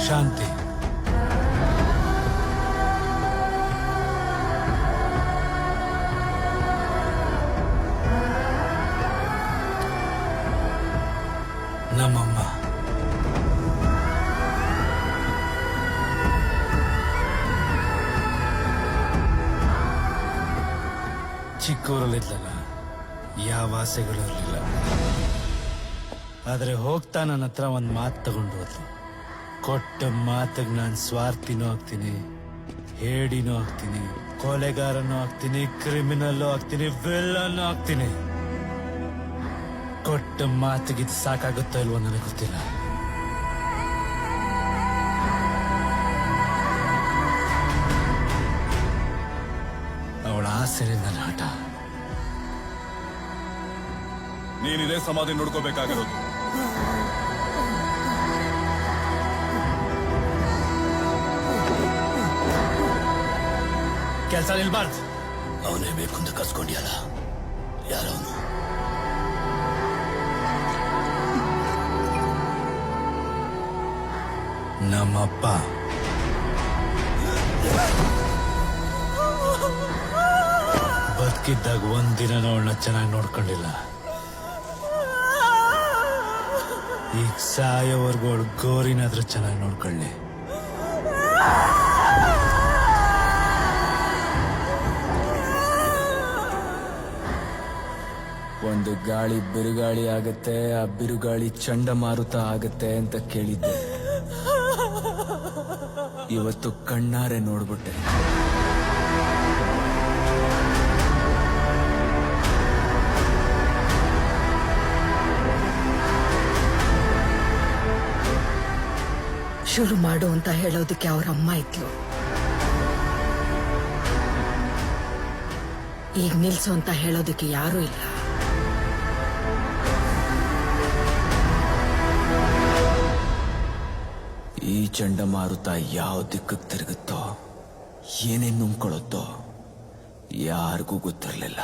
ಶಾಂತಿ. ನಮ್ಮಮ್ಮ. ಚಿಕ್ಕೂರಲ್ಲಿದ್ದಲ್ಲ, ಯಾವ ಆಸೆಗಳು ಇರಲಿಲ್ಲ. ಆದರೆ ಹೋಗ್ತಾ ನನ್ನ ಹತ್ರ ಒಂದು ಮಾತು ತಗೊಂಡು ಹೋದ್ಲು. ಕೊಟ್ಟ ಮಾತಿಗೆ ನಾನು ಸ್ವಾರ್ಥಿನೂ ಆಗ್ತೀನಿ, ಹೇಡಿನೂ ಆಗ್ತೀನಿ, ಕೊಲೆಗಾರನೂ ಆಗ್ತೀನಿ, ಕ್ರಿಮಿನಲ್ಲೂ ಆಗ್ತೀನಿ, ವಿಲ್ಲನ್ನೂ ಆಗ್ತೀನಿ. ಕೊಟ್ಟ ಮಾತಿಗಿದು ಸಾಕಾಗುತ್ತೋ ಇಲ್ವೋ ನನಗೆ ಗೊತ್ತಿಲ್ಲ. ಅವಳ ಆಸೆನೇ ನನ್ನ ಆಟ. ನೀನಿದೇ ಸಮಾಧಿ ನೋಡ್ಕೋಬೇಕಾಗಿರೋದು. ಕೆಲಸ ನಿಲ್ಬಾರ್ದು. ಅವನೇ ಬೇಕು ಅಂತ ಕಸ್ಕೊಂಡಿಯಲ್ಲ, ಯಾರವನು? ನಮ್ಮಪ್ಪ. ಬದುಕಿದ್ದಾಗ ಒಂದಿನ ಅವಳನ್ನ ಚೆನ್ನಾಗಿ ನೋಡ್ಕೊಂಡಿಲ್ಲ. ಈಗ ಸಾಯೋವರೆಗೂ ಅವಳು ಗೋರಿನಾದ್ರೂ ಚೆನ್ನಾಗಿ ನೋಡ್ಕೊಳ್ಳಿ. ಒಂದು ಗಾಳಿ ಬಿರುಗಾಳಿ ಆಗತ್ತೆ, ಆ ಬಿರುಗಾಳಿ ಚಂಡಮಾರುತ ಆಗತ್ತೆ ಅಂತ ಕೇಳಿದ್ದೆ. ಇವತ್ತು ಕಣ್ಣಾರೆ ನೋಡ್ಬಿಟ್ಟೆ. ಶುರು ಮಾಡು ಅಂತ ಹೇಳೋದಕ್ಕೆ ಅವ್ರ ಅಮ್ಮ ಇದ್ಲು. ಈಗ ನಿಲ್ಸು ಅಂತ ಹೇಳೋದಕ್ಕೆ ಯಾರೂ ಇಲ್ಲ. ಈ ಚಂಡಮಾರುತ ಯಾವ ದಿಕ್ಕಕ್ಕೆ ತಿರುಗುತ್ತೋ, ಏನೇನು ನುಂಗ್ಕೊಳ್ಳುತ್ತೋ ಯಾರಿಗೂ ಗೊತ್ತಿರಲಿಲ್ಲ.